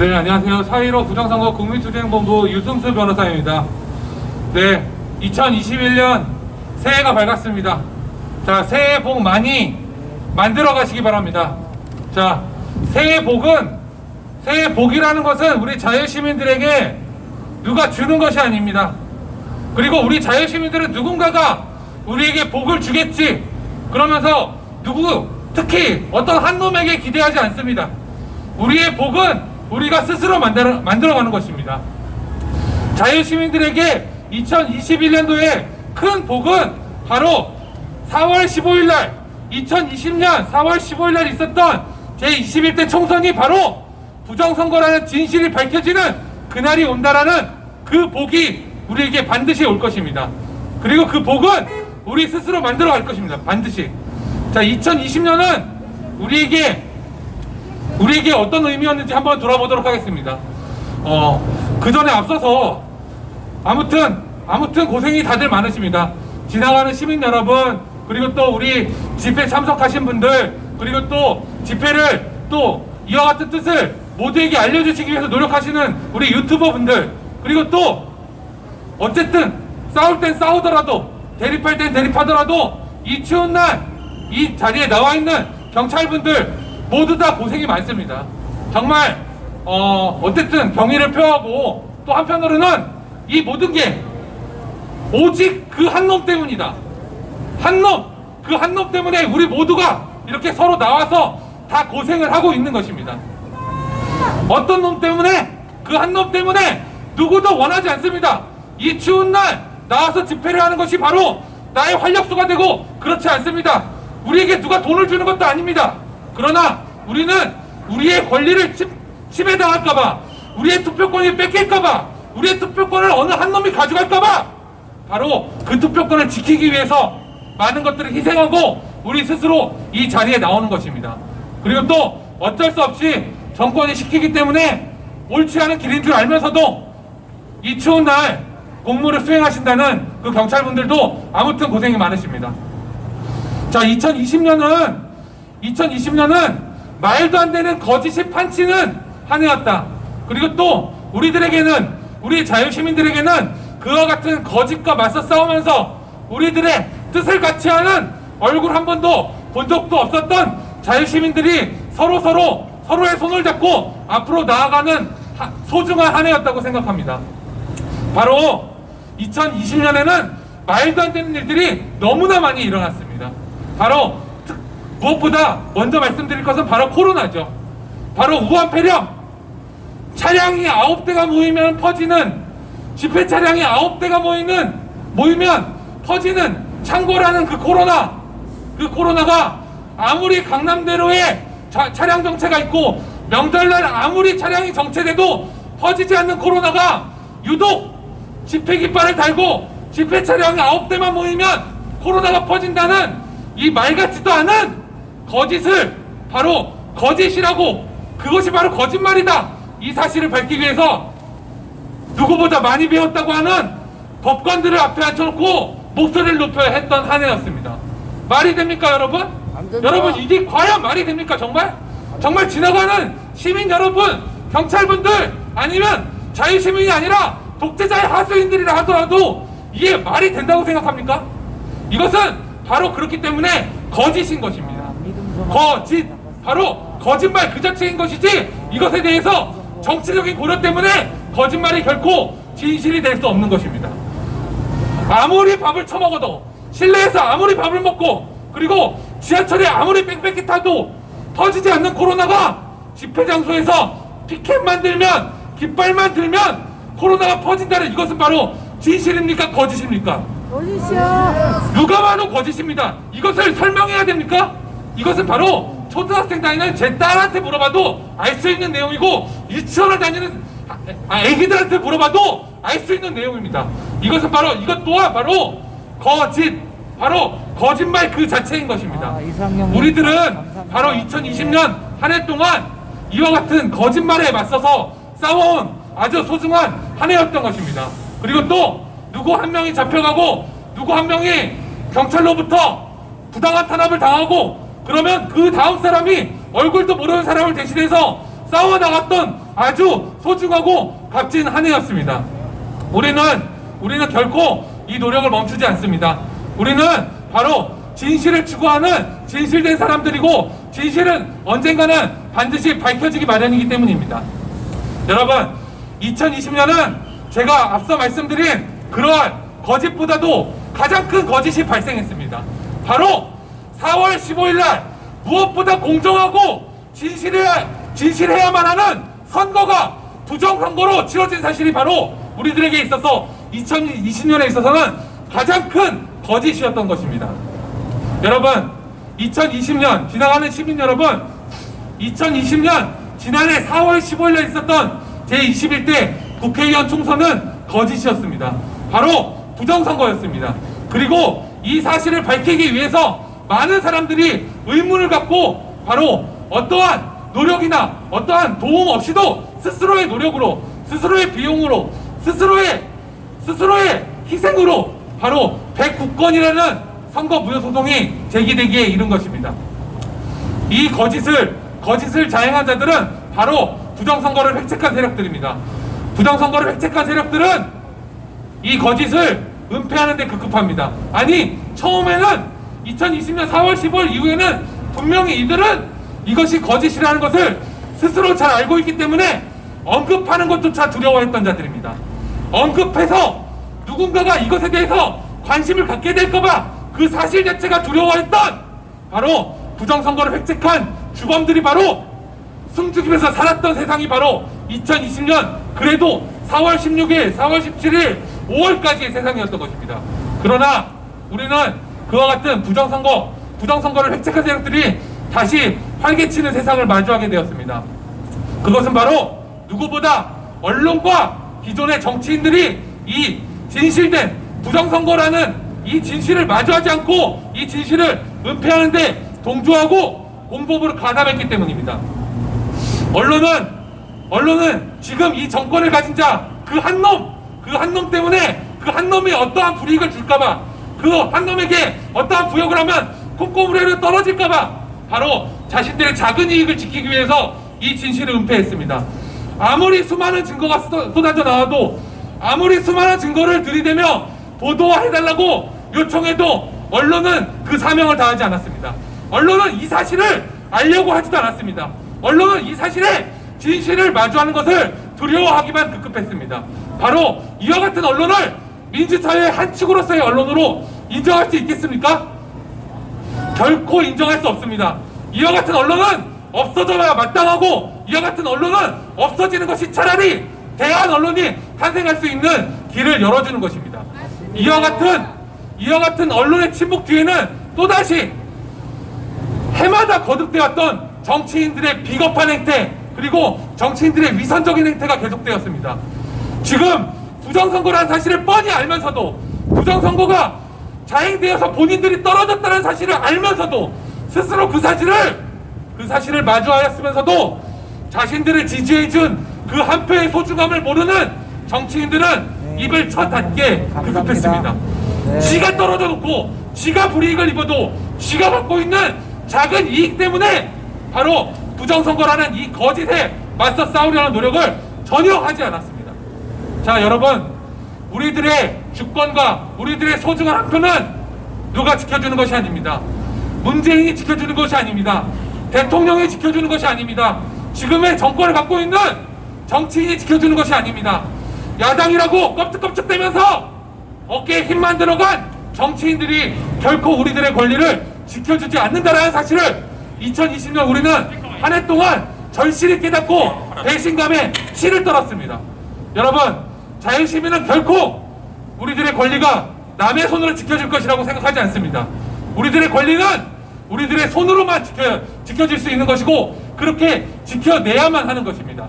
네, 안녕하세요. 4.15 부정선거 국민투쟁본부 유승수 변호사입니다. 네, 2021년 새해가 밝았습니다. 자, 새해 복 많이 만들어 가시기 바랍니다. 자, 새해 복이라는 것은 우리 자유시민들에게 누가 주는 것이 아닙니다. 그리고 우리 자유시민들은 누군가가 우리에게 복을 주겠지 그러면서 특히 어떤 한 놈에게 기대하지 않습니다. 우리의 복은 우리가 스스로 만들어가는 것입니다. 자유시민들에게 2021년도에 큰 복은 바로 4월 15일날 2020년 4월 15일날 있었던 제21대 총선이 바로 부정선거라는 진실이 밝혀지는 그날이 온다라는 그 복이 우리에게 반드시 올 것입니다. 그리고 그 복은 우리 스스로 만들어갈 것입니다. 반드시. 자, 2020년은 우리에게 어떤 의미였는지 한번 돌아보도록 하겠습니다. 그 전에 앞서서 아무튼 고생이 다들 많으십니다. 지나가는 시민 여러분, 그리고 또 우리 집회 참석하신 분들, 그리고 또 집회를 또 이와 같은 뜻을 모두에게 알려주시기 위해서 노력하시는 우리 유튜버 분들, 그리고 또 어쨌든 싸울 땐 싸우더라도 대립할 땐 대립하더라도 이 추운 날 이 자리에 나와 있는 경찰분들 모두 다 고생이 많습니다. 정말 어쨌든 경의를 표하고 또 한편으로는 이 모든 게 오직 그 한 놈 때문이다. 그 한 놈 때문에 우리 모두가 이렇게 서로 나와서 다 고생을 하고 있는 것입니다. 어떤 놈 때문에? 그 한 놈 때문에 누구도 원하지 않습니다. 이 추운 날 나와서 집회를 하는 것이 바로 나의 활력소가 되고 그렇지 않습니다. 우리에게 누가 돈을 주는 것도 아닙니다. 그러나 우리는 우리의 권리를 침해당할까봐, 우리의 투표권이 뺏길까봐, 우리의 투표권을 어느 한 놈이 가져갈까봐 바로 그 투표권을 지키기 위해서 많은 것들을 희생하고 우리 스스로 이 자리에 나오는 것입니다. 그리고 또 어쩔 수 없이 정권이 시키기 때문에 옳지 않은 길인 줄 알면서도 이 추운 날 공무를 수행하신다는 그 경찰분들도 아무튼 고생이 많으십니다. 자, 2020년은 말도 안 되는 거짓이 판치는 한 해였다. 그리고 또 우리 자유시민들에게는 그와 같은 거짓과 맞서 싸우면서 우리들의 뜻을 같이 하는 얼굴 한 번도 본 적도 없었던 자유시민들이 서로의 손을 잡고 앞으로 나아가는 소중한 한 해였다고 생각합니다. 바로 2020년에는 말도 안 되는 일들이 너무나 많이 일어났습니다. 바로 무엇보다 먼저 말씀드릴 것은 바로 코로나죠. 바로 우한 폐렴, 차량이 9대가 모이면 퍼지는, 집회 차량이 9대가 모이면 퍼지는 창고라는 그 코로나가 아무리 강남대로에 차량 정체가 있고 명절날 아무리 차량이 정체돼도 퍼지지 않는 코로나가 유독 집회 깃발을 달고 집회 차량이 9대만 모이면 코로나가 퍼진다는 이 말 같지도 않은 거짓을 바로 거짓이라고, 그것이 바로 거짓말이다, 이 사실을 밝히기 위해서 누구보다 많이 배웠다고 하는 법관들을 앞에 앉혀놓고 목소리를 높여야 했던 한 해였습니다. 말이 됩니까, 여러분? 여러분, 이게 과연 말이 됩니까? 정말 지나가는 시민 여러분, 경찰분들, 아니면 자유시민이 아니라 독재자의 하수인들이라 하더라도 이게 말이 된다고 생각합니까? 이것은 바로 그렇기 때문에 거짓인 것입니다. 바로 거짓말 그 자체인 것이지, 이것에 대해서 정치적인 고려 때문에 거짓말이 결코 진실이 될 수 없는 것입니다. 아무리 밥을 처먹어도, 실내에서 아무리 밥을 먹고, 그리고 지하철에 아무리 빽빽히 타도 터지지 않는 코로나가 집회 장소에서 피켓만 들면, 깃발만 들면 코로나가 퍼진다는, 이것은 바로 진실입니까? 거짓입니까? 거짓이야. 누가 봐도 거짓입니다. 이것을 설명해야 됩니까? 이것은 바로 초등학생 다니는 제 딸한테 물어봐도 알 수 있는 내용이고, 유치원을 다니는 애기들한테 물어봐도 알 수 있는 내용입니다. 이것 또한 바로 거짓말 그 자체인 것입니다. 우리들은 바로 2020년 한 해 동안 이와 같은 거짓말에 맞서서 싸워온 아주 소중한 한 해였던 것입니다. 그리고 또 누구 한 명이 잡혀가고 누구 한 명이 경찰로부터 부당한 탄압을 당하고 그러면 그 다음 사람이 얼굴도 모르는 사람을 대신해서 싸워나갔던 아주 소중하고 값진 한 해였습니다. 우리는 결코 이 노력을 멈추지 않습니다. 우리는 바로 진실을 추구하는 진실된 사람들이고, 진실은 언젠가는 반드시 밝혀지기 마련이기 때문입니다. 여러분, 2020년은 제가 앞서 말씀드린 그러한 거짓보다도 가장 큰 거짓이 발생했습니다. 바로 4월 15일 날 무엇보다 공정하고 진실해야만 하는 선거가 부정선거로 치러진 사실이 바로 우리들에게 있어서 2020년에 있어서는 가장 큰 거짓이었던 것입니다. 여러분, 2020년 지나가는 시민 여러분, 2020년 지난해 4월 15일에 있었던 제21대 국회의원 총선은 거짓이었습니다. 바로 부정선거였습니다. 그리고 이 사실을 밝히기 위해서 많은 사람들이 의문을 갖고 바로 어떠한 노력이나 어떠한 도움 없이도 스스로의 노력으로, 스스로의 비용으로, 스스로의 희생으로 바로 109건이라는 선거 무효소송이 제기되기에 이른 것입니다. 이 거짓을 자행한 자들은 바로 부정선거를 획책한 세력들입니다. 부정선거를 획책한 세력들은 이 거짓을 은폐하는 데 급급합니다. 아니, 처음에는 2020년 4월 15일 이후에는 분명히 이들은 이것이 거짓이라는 것을 스스로 잘 알고 있기 때문에 언급하는 것조차 두려워했던 자들입니다. 언급해서 누군가가 이것에 대해서 관심을 갖게 될까봐 그 사실 자체가 두려워했던 바로 부정선거를 획책한 주범들이 바로 숨죽이면서 살았던 세상이 바로 2020년 그래도 4월 16일, 4월 17일, 5월까지의 세상이었던 것입니다. 그러나 우리는 그와 같은 부정선거를 획책한 세력들이 다시 활개치는 세상을 마주하게 되었습니다. 그것은 바로 누구보다 언론과 기존의 정치인들이 이 진실된 부정선거라는 이 진실을 마주하지 않고 이 진실을 은폐하는데 동조하고 공범으로 가담했기 때문입니다. 언론은 지금 이 정권을 가진 자 그 한 놈 때문에 그 한 놈이 어떠한 불이익을 줄까봐, 그 한 놈에게 어떠한 부역을 하면 콩고물에로 떨어질까봐 바로 자신들의 작은 이익을 지키기 위해서 이 진실을 은폐했습니다. 아무리 수많은 증거가 쏟아져 나와도, 아무리 수많은 증거를 들이대며 보도해달라고 요청해도 언론은 그 사명을 다하지 않았습니다. 언론은 이 사실을 알려고 하지도 않았습니다. 언론은 이 사실의 진실을 마주하는 것을 두려워하기만 급급했습니다. 바로 이와 같은 언론을 민주사회의 한 축으로서의 언론으로 인정할 수 있겠습니까? 결코 인정할 수 없습니다. 이와 같은 언론은 없어져야 마땅하고, 이와 같은 언론은 없어지는 것이 차라리 대한 언론이 탄생할 수 있는 길을 열어주는 것입니다. 이와 같은 언론의 침묵 뒤에는 또다시 해마다 거듭되었던 정치인들의 비겁한 행태, 그리고 정치인들의 위선적인 행태가 계속되었습니다. 지금 부정선거라는 사실을 뻔히 알면서도, 부정선거가 자행되어서 본인들이 떨어졌다는 사실을 알면서도 스스로 그 사실을 마주하였으면서도 자신들을 지지해준 그 한 표의 소중함을 모르는 정치인들은 입을 쳐 닫게 급급했습니다. 지가 떨어져 놓고 지가 불이익을 입어도 지가 갖고 있는 작은 이익 때문에 바로 부정선거라는 이 거짓에 맞서 싸우려는 노력을 전혀 하지 않았습니다. 자, 여러분, 우리들의 주권과 우리들의 소중한 한 표는 누가 지켜주는 것이 아닙니다. 문재인이 지켜주는 것이 아닙니다. 대통령이 지켜주는 것이 아닙니다. 지금의 정권을 갖고 있는 정치인이 지켜주는 것이 아닙니다. 야당이라고 껍죽껍죽대면서 어깨에 힘만 들어간 정치인들이 결코 우리들의 권리를 지켜주지 않는다라는 사실을 2020년 우리는 한 해 동안 절실히 깨닫고 배신감에 치를 떨었습니다. 여러분, 자유시민은 결코 우리들의 권리가 남의 손으로 지켜질 것이라고 생각하지 않습니다. 우리들의 권리는 우리들의 손으로만 지켜질 수 있는 것이고, 그렇게 지켜내야만 하는 것입니다.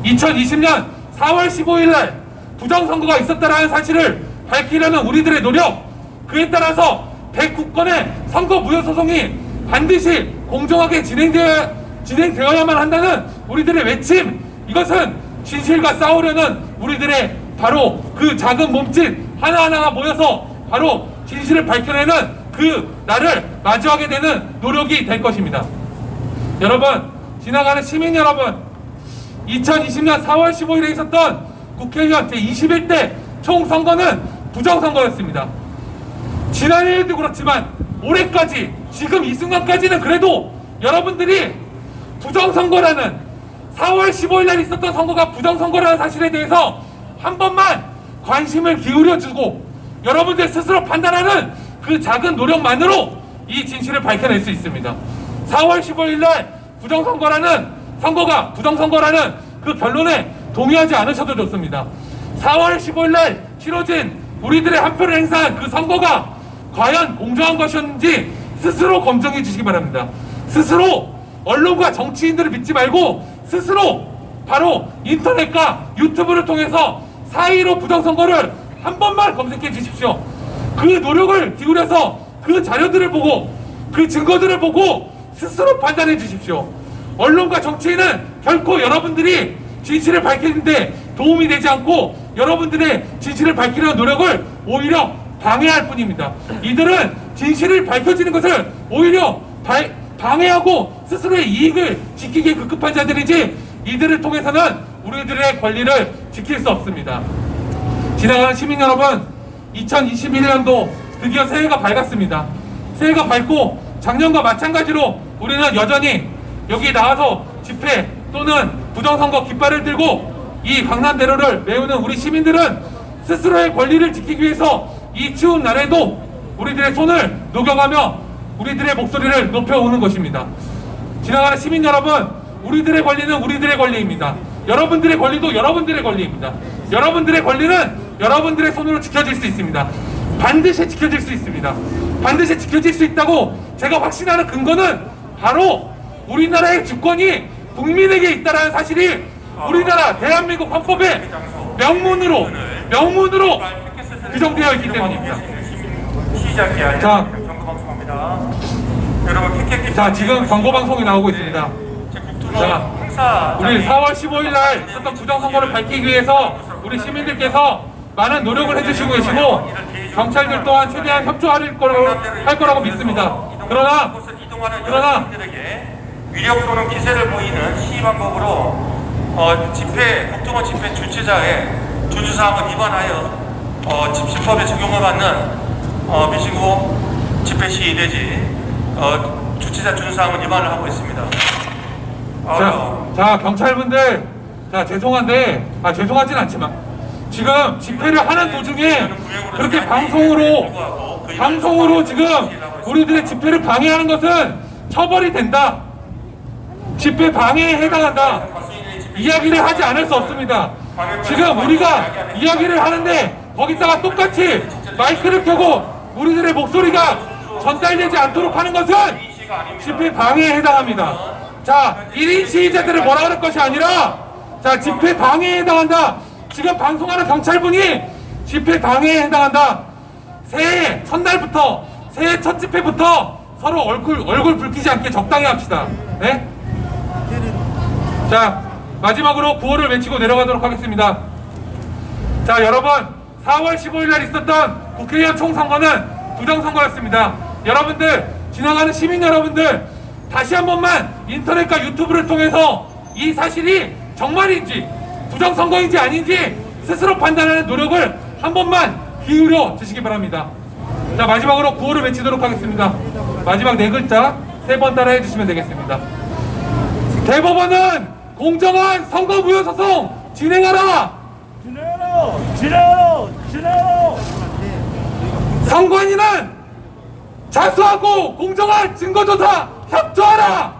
2020년 4월 15일 날 부정선거가 있었다는 사실을 밝히려는 우리들의 노력, 그에 따라서 109건의 선거 무효소송이 반드시 공정하게 진행되어야만 한다는 우리들의 외침, 이것은 진실과 싸우려는 우리들의 바로 그 작은 몸짓 하나하나가 모여서 바로 진실을 밝혀내는 그 날을 마주하게 되는 노력이 될 것입니다. 여러분, 지나가는 시민 여러분, 2020년 4월 15일에 있었던 국회의원 제21대 총선거는 부정선거였습니다. 지난해에도 그렇지만 올해까지 지금 이 순간까지는 그래도 여러분들이 부정선거라는 4월 15일 날 있었던 선거가 부정선거라는 사실에 대해서 한 번만 관심을 기울여주고 여러분들 스스로 판단하는 그 작은 노력만으로 이 진실을 밝혀낼 수 있습니다. 4월 15일 날 부정선거라는 그 결론에 동의하지 않으셔도 좋습니다. 4월 15일 날 치러진 우리들의 한 표를 행사한 그 선거가 과연 공정한 것이었는지 스스로 검증해 주시기 바랍니다. 스스로 언론과 정치인들을 믿지 말고 스스로 바로 인터넷과 유튜브를 통해서 4.15 부정선거를 한 번만 검색해 주십시오. 그 노력을 기울여서 그 자료들을 보고 그 증거들을 보고 스스로 판단해 주십시오. 언론과 정치인은 결코 여러분들이 진실을 밝히는데 도움이 되지 않고 여러분들의 진실을 밝히려는 노력을 오히려 방해할 뿐입니다. 이들은 진실을 밝혀지는 것을 오히려 방해하고 스스로의 이익을 지키기에 급급한 자들이지 이들을 통해서는 우리들의 권리를 지킬 수 없습니다. 지나가는 시민 여러분, 2021년도 드디어 새해가 밝았습니다. 새해가 밝고 작년과 마찬가지로 우리는 여전히 여기 나와서 집회 또는 부정선거 깃발을 들고 이 강남대로를 메우는 우리 시민들은 스스로의 권리를 지키기 위해서 이 추운 날에도 우리들의 손을 녹여가며 우리들의 목소리를 높여오는 것입니다. 지나가는 시민 여러분, 우리들의 권리는 우리들의 권리입니다. 여러분들의 권리도 여러분들의 권리입니다. 여러분들의 권리는 여러분들의 손으로 지켜질 수 있습니다. 반드시 지켜질 수 있습니다. 반드시 지켜질 수 있다고 제가 확신하는 근거는 바로 우리나라의 주권이 국민에게 있다는 사실이 우리나라 대한민국 헌법의 명문으로 규정되어 있기 때문입니다. 자, 지금 광고방송이 나오고 있습니다. 자, 우리 4월 15일 날 있었던 부정선거를 밝히기 위해서 우리 시민들께서 많은 노력을 해주시고 계시고 경찰들 또한 최대한 협조할 거라고 믿습니다. 그러나 위력 또는 기세를 보이는 시위 방법으로 국정원 집회 주최자의 준수사항을 위반하여 집시법에 적용을 받는 미신고 집회 시위 내지 주최자 준수사항을 위반을 하고 있습니다. 자, 경찰분들, 자, 죄송하진 않지만 지금 집회를 하는 도중에 그렇게 방송으로 지금 우리들의 집회를 방해하는 것은 처벌이 된다. 집회 방해에 해당한다. 이야기를 하지 않을 수 없습니다. 지금 우리가 이야기를 하는데 거기다가 똑같이 마이크를 켜고 우리들의 목소리가 전달되지 않도록 하는 것은 집회 방해에 해당합니다. 자, 1인 시위자들을 뭐라 그럴 것이 아니라 자, 집회 방해에 해당한다. 지금 방송하는 경찰분이 집회 방해에 해당한다. 새해 첫날부터 새해 첫 집회부터 서로 얼굴 붉히지 않게 적당히 합시다. 네? 자, 마지막으로 구호를 외치고 내려가도록 하겠습니다. 자, 여러분, 4월 15일 날 있었던 국회의원 총선거는 부정선거였습니다. 여러분들, 지나가는 시민 여러분들, 다시 한 번만 인터넷과 유튜브를 통해서 이 사실이 정말인지 부정선거인지 아닌지 스스로 판단하는 노력을 한 번만 기울여 주시기 바랍니다. 자, 마지막으로 구호를 외치도록 하겠습니다. 마지막 네 글자 3번 따라해 주시면 되겠습니다. 대법원은 공정한 선거무효소송 진행하라! 진행하라! 선관위는 자수하고 공정한 증거조사 협조하라!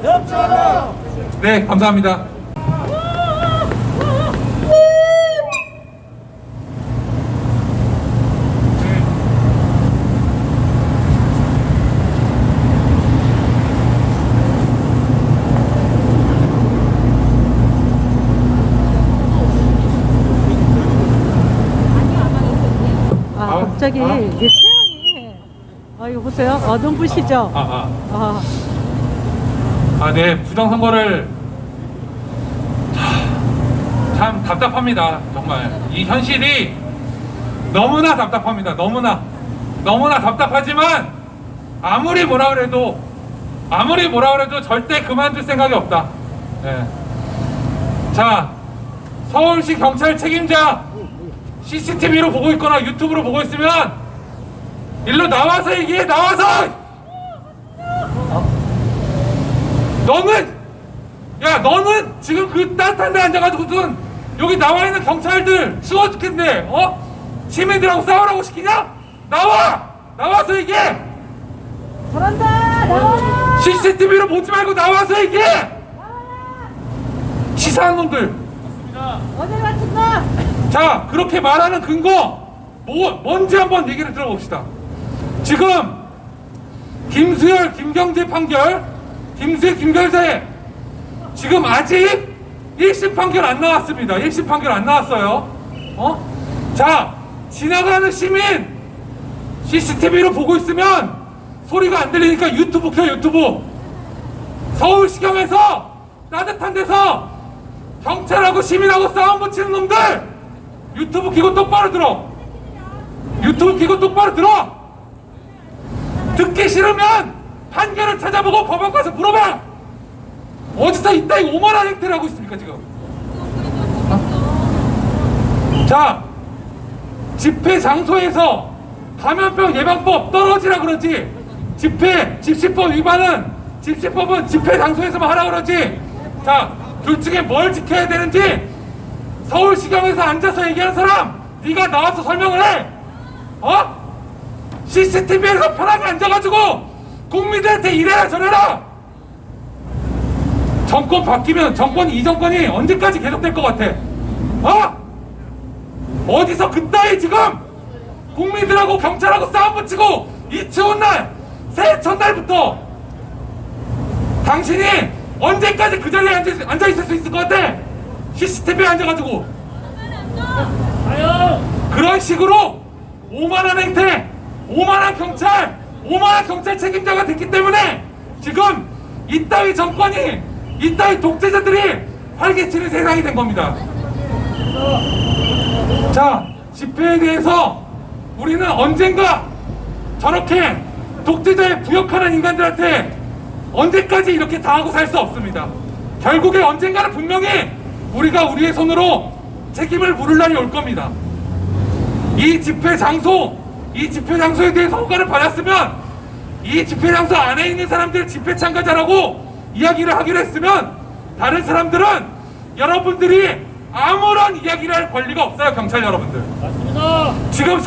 협조하라! 네, 감사합니다. 갑자기 이게 태양이 이거 보세요. 눈부시죠? 네, 부정선거를 참 답답합니다. 정말 이 현실이 너무나 답답합니다. 너무나 답답하지만 아무리 뭐라 그래도 절대 그만둘 생각이 없다. 네. 자, 서울시 경찰 책임자 CCTV로 보고 있거나 유튜브로 보고 있으면 일로 나와서 얘기해. 나와서. 너는 지금 그 따뜻한 데 앉아가지고선 여기 나와 있는 경찰들 추워 죽겠네. 시민들하고 싸우라고 시키냐? 나와서 얘기해. 잘한다. 나와라. CCTV로 보지 말고 나와서 얘기해. 치사한 놈들. 어딜 맞춘다. 자, 그렇게 말하는 근거 뭔지 한번 얘기를 들어봅시다. 지금 김수열, 김경재 판결, 김수열, 김경재 지금 아직 1심 판결 안 나왔습니다. 1심 판결 안 나왔어요. 자, 지나가는 시민 CCTV로 보고 있으면 소리가 안 들리니까 유튜브 켜. 유튜브. 서울시경에서 따뜻한 데서 경찰하고 시민하고 싸움 붙이는 놈들 유튜브 켜고 똑바로 들어. 유튜브 켜고 똑바로 들어. 듣기 싫으면 판결을 찾아보고 법원 가서 물어봐. 어디서 이따위 오만한 행태를 하고 있습니까 지금? 자, 집회 장소에서 감염병 예방법 떨어지라 그러지. 집시법 위반은 집시법은 집회 장소에서만 하라 그러지. 자, 둘 중에 뭘 지켜야 되는지 서울시경에서 앉아서 얘기하는 사람 네가 나와서 설명을 해. CCTV에서 편하게 앉아가지고 국민들한테 이래라 저래라. 정권 바뀌면 이 정권이 언제까지 계속될 것 같아? 어디서 그따위 지금 국민들하고 경찰하고 싸움 붙이고 이 추운 날 새해 첫날부터 당신이 언제까지 그 자리에 앉아있을 수 있을 것 같아? CCTV에 앉아가지고 그런 식으로 오만한 행태, 오만한 경찰 책임자가 됐기 때문에 지금 이따위 정권이 이따위 독재자들이 활개치는 세상이 된 겁니다. 자, 집회에 대해서 우리는 언젠가 저렇게 독재자에 부역하는 인간들한테 언제까지 이렇게 당하고 살 수 없습니다. 결국에 언젠가는 분명히 우리가 우리의 손으로 책임을 물을 날이 올 겁니다. 이 집회 장소에 대해서 허가를 받았으면 이 집회 장소 안에 있는 사람들 집회 참가자라고 이야기를 하기로 했으면 다른 사람들은 여러분들이 아무런 이야기를 할 권리가 없어요. 경찰 여러분들. 맞습니다. 지금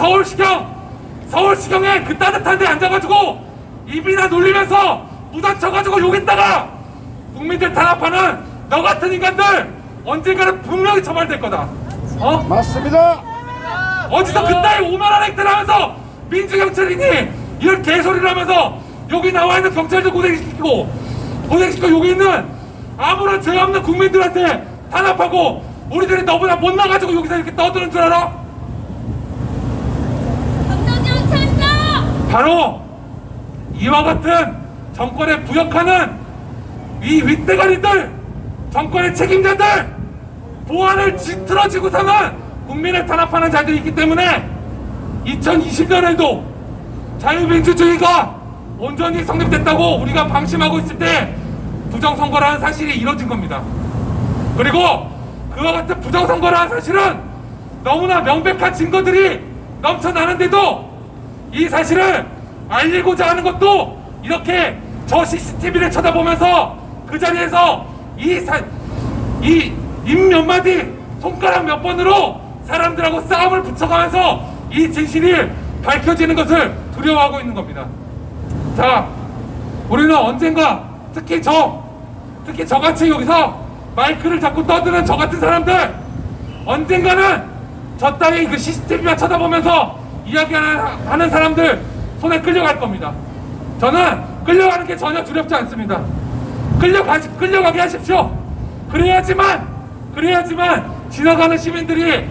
서울시경에 그 따뜻한 데 앉아가지고 입이나 놀리면서 묻어쳐가지고 욕했다가 국민들 탄압하는 너 같은 인간들 언젠가는 분명히 처벌될 거다. 맞습니다. 어디서 그따위 오만한 행태를 하면서 민주경찰이니 이런 개소리를 하면서 여기 나와 있는 경찰들 고생시키고 여기 있는 아무런 죄 없는 국민들한테 탄압하고 우리들이 너보다 못나가지고 여기서 이렇게 떠드는 줄 알아? 바로 이와 같은 정권에 부역하는 이 윗대가리들, 정권의 책임자들, 보안을 뒤틀어지고서는 국민을 탄압하는 자들이 있기 때문에 2020년에도 자유민주주의가 온전히 성립됐다고 우리가 방심하고 있을 때 부정선거라는 사실이 이뤄진 겁니다. 그리고 그와 같은 부정선거라는 사실은 너무나 명백한 증거들이 넘쳐나는데도 이 사실을 알리고자 하는 것도 이렇게 저 CCTV를 쳐다보면서 그 자리에서 이 입 몇 마디 손가락 몇 번으로 사람들하고 싸움을 붙여가면서 이 진실이 밝혀지는 것을 두려워하고 있는 겁니다. 자, 우리는 언젠가 특히 저같이 여기서 마이크를 잡고 떠드는 저 같은 사람들 언젠가는 저 따위 그 CCTV만 쳐다보면서 이야기하는 사람들 손에 끌려갈 겁니다. 저는 끌려가는 게 전혀 두렵지 않습니다. 끌려가게 하십시오. 그래야지만 지나가는 시민들이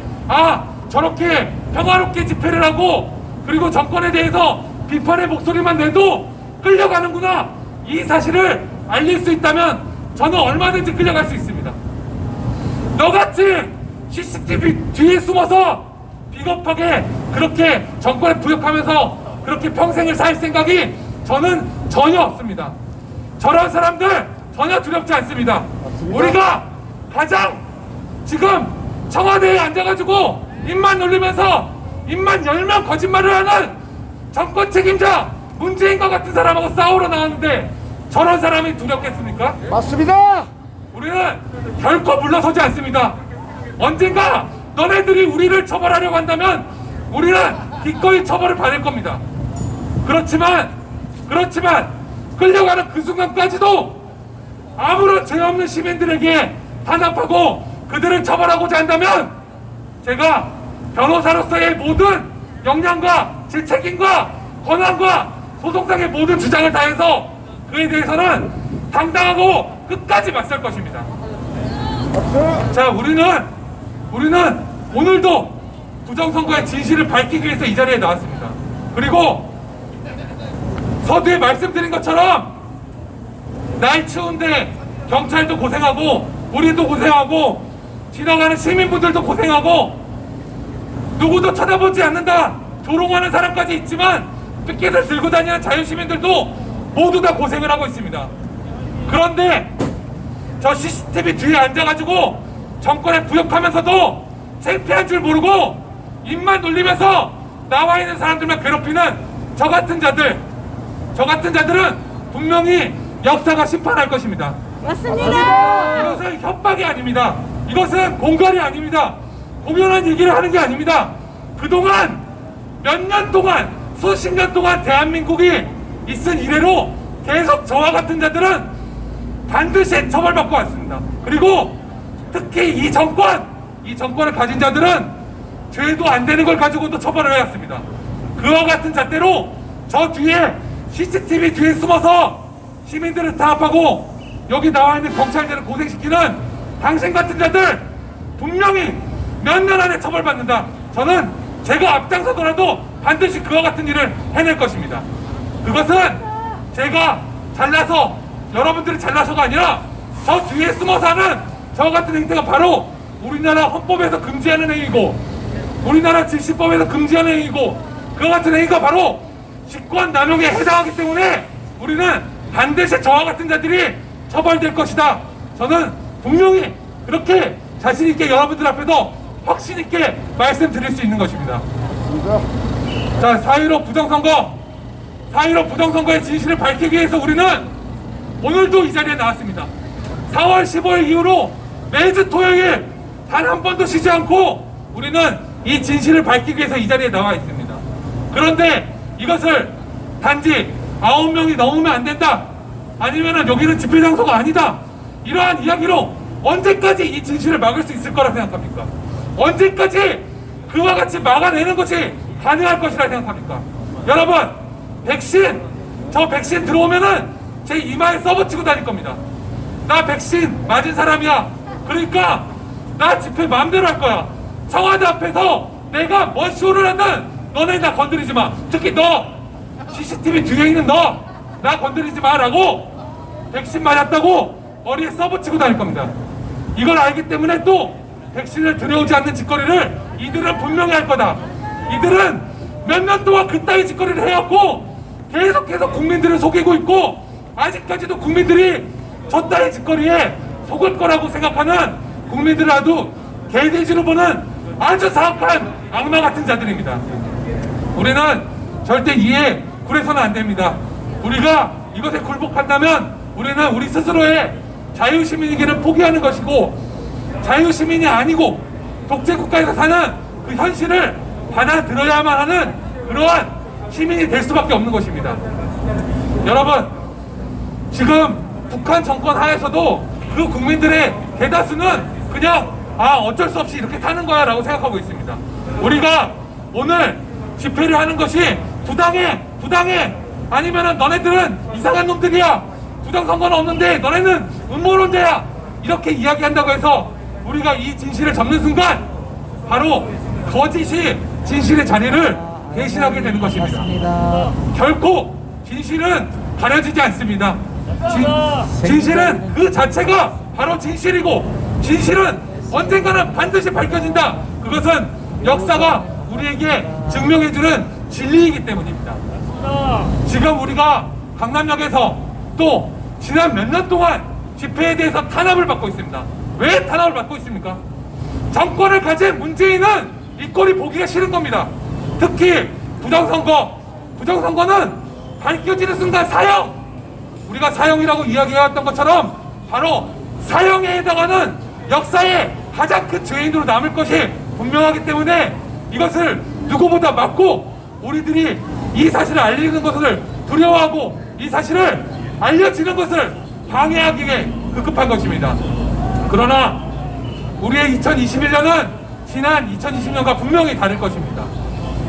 저렇게 평화롭게 집회를 하고 그리고 정권에 대해서 비판의 목소리만 내도 끌려가는구나 이 사실을 알릴 수 있다면 저는 얼마든지 끌려갈 수 있습니다. 너같이 CCTV 뒤에 숨어서 비겁하게 그렇게 정권에 부역하면서 그렇게 평생을 살 생각이 저는 전혀 없습니다. 저런 사람들 전혀 두렵지 않습니다. 맞습니다. 우리가 가장 지금 청와대에 앉아가지고 입만 놀리면서 입만 열면 거짓말을 하는 정권 책임자 문재인과 같은 사람하고 싸우러 나왔는데 저런 사람이 두렵겠습니까? 맞습니다. 우리는 결코 물러서지 않습니다. 언젠가 너네들이 우리를 처벌하려고 한다면 우리는 기꺼이 처벌을 받을 겁니다. 그렇지만 끌려가는 그 순간까지도 아무런 죄 없는 시민들에게 탄압하고 그들을 처벌하고자 한다면 제가 변호사로서의 모든 역량과 제 책임과 권한과 소송상의 모든 주장을 다해서 그에 대해서는 당당하고 끝까지 맞설 것입니다. 박수. 자, 우리는 오늘도 부정선거의 진실을 밝히기 위해서 이 자리에 나왔습니다. 그리고 서두에 말씀드린 것처럼 날 추운데 경찰도 고생하고 우리도 고생하고 지나가는 시민분들도 고생하고 누구도 쳐다보지 않는다 조롱하는 사람까지 있지만 피켓을 들고 다니는 자유시민들도 모두 다 고생을 하고 있습니다. 그런데 저 CCTV 뒤에 앉아가지고 정권에 부역하면서도 창피한 줄 모르고 입만 놀리면서 나와 있는 사람들만 괴롭히는 저 같은 자들은 분명히 역사가 심판할 것입니다. 맞습니다. 이것은 협박이 아닙니다. 이것은 공갈이 아닙니다. 공연한 얘기를 하는 게 아닙니다. 그동안 몇 년 동안 수십 년 동안 대한민국이 있은 이래로 계속 저와 같은 자들은 반드시 처벌받고 왔습니다. 그리고 특히 이 정권을 가진 자들은 죄도 안 되는 걸 가지고도 처벌을 해왔습니다. 그와 같은 잣대로 저 뒤에 CCTV 뒤에 숨어서 시민들을 탄압하고 여기 나와 있는 경찰들을 고생시키는 당신 같은 자들 분명히 몇 년 안에 처벌받는다. 저는 제가 앞장서더라도 반드시 그와 같은 일을 해낼 것입니다. 그것은 제가 잘나서 여러분들이 잘나서가 아니라 저 뒤에 숨어서 하는 저 같은 행태가 바로 우리나라 헌법에서 금지하는 행위고 우리나라 질시법에서 금지하는 행위고 그와 같은 행위가 바로 직권 남용에 해당하기 때문에 우리는 반드시 저와 같은 자들이 처벌될 것이다. 저는 분명히 그렇게 자신있게 여러분들 앞에서 확신있게 말씀드릴 수 있는 것입니다. 맞습니다. 자, 4.15 부정선거의 진실을 밝히기 위해서 우리는 오늘도 이 자리에 나왔습니다. 4월 15일 이후로 매주 토요일 단 한 번도 쉬지 않고 우리는 이 진실을 밝히기 위해서 이 자리에 나와 있습니다. 그런데 이것을 단지 9명이 넘으면 안 된다, 아니면 여기는 집회 장소가 아니다, 이러한 이야기로 언제까지 이 진실을 막을 수 있을 거라 생각합니까? 언제까지 그와 같이 막아내는 것이 가능할 것이라 생각합니까? 여러분, 저 백신 들어오면은 제 이마에 써붙이고 다닐 겁니다. 나 백신 맞은 사람이야. 그러니까 나 집회 마음대로 할 거야. 청와대 앞에서 내가 뭔 쇼를 하든 너네 나 건드리지 마. 특히 너 CCTV 뒤에 있는 너 나 건드리지 마라고 백신 맞았다고 머리에 써붙이고 다닐 겁니다. 이걸 알기 때문에 또 백신을 들여오지 않는 짓거리를 이들은 분명히 할 거다. 이들은 몇 년 동안 그따위 짓거리를 해왔고 계속해서 국민들을 속이고 있고 아직까지도 국민들이 저 따위 짓거리에 속을 거라고 생각하는 국민들을 아주 개돼지로 보는 아주 사악한 악마 같은 자들입니다. 우리는 절대 이에 굴해서는 안 됩니다. 우리가 이것에 굴복한다면 우리는 우리 스스로의 자유시민이기를 포기하는 것이고 자유시민이 아니고 독재국가에서 사는 그 현실을 받아들여야만 하는 그러한 시민이 될 수밖에 없는 것입니다. 여러분, 지금 북한 정권 하에서도 그 국민들의 대다수는 그냥 어쩔 수 없이 이렇게 타는 거야 라고 생각하고 있습니다. 우리가 오늘 집회를 하는 것이 부당해 아니면은 너네들은 이상한 놈들이야, 부정선거는 없는데 너네는 음모론자야, 이렇게 이야기한다고 해서 우리가 이 진실을 접는 순간 바로 거짓이 진실의 자리를 대신하게 되는 것입니다. 맞습니다. 결코 진실은 가려지지 않습니다. 진실은 그 자체가 바로 진실이고 진실은 언젠가는 반드시 밝혀진다. 그것은 역사가 우리에게 증명해주는 진리이기 때문입니다. 지금 우리가 강남역에서 또 지난 몇 년 동안 집회에 대해서 탄압을 받고 있습니다. 왜 탄압을 받고 있습니까? 정권을 가진 문재인은 이 꼴이 보기가 싫은 겁니다. 특히 부정선거는 밝혀지는 순간 사형! 우리가 사형이라고 이야기해왔던 것처럼 바로 사형에 해당하는 역사의 가장 큰 죄인으로 남을 것이 분명하기 때문에 이것을 누구보다 막고 우리들이 이 사실을 알리는 것을 두려워하고 이 사실을 알려지는 것을 방해하기에 급급한 것입니다. 그러나 우리의 2021년은 지난 2020년과 분명히 다를 것입니다.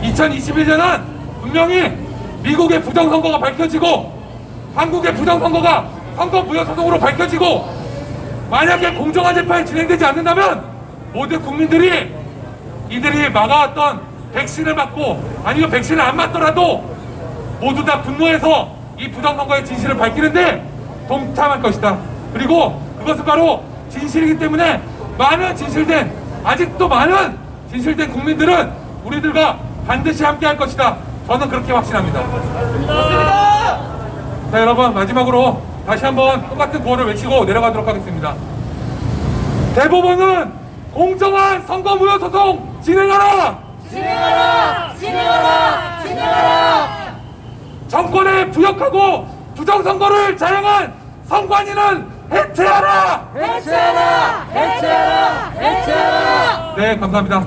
2021년은 분명히 미국의 부정선거가 밝혀지고 한국의 부정선거가 선거무효소송으로 밝혀지고 만약에 공정한 재판이 진행되지 않는다면 모든 국민들이 이들이 막아왔던 백신을 맞고 아니면 백신을 안 맞더라도 모두 다 분노해서 이 부정선거의 진실을 밝히는데 동참할 것이다. 그리고 그것은 바로 진실이기 때문에 아직도 많은 진실된 국민들은 우리들과 반드시 함께 할 것이다. 저는 그렇게 확신합니다. 자, 여러분, 마지막으로 다시 한번 똑같은 구호를 외치고 내려가도록 하겠습니다. 대법원은 공정한 선거무효소송 진행하라! 진행하라! 진행하라! 진행하라! 정권에 부역하고 부정선거를 자행한 선관위는 해체하라! 해체하라! 해체하라! 해체하라! 네, 감사합니다.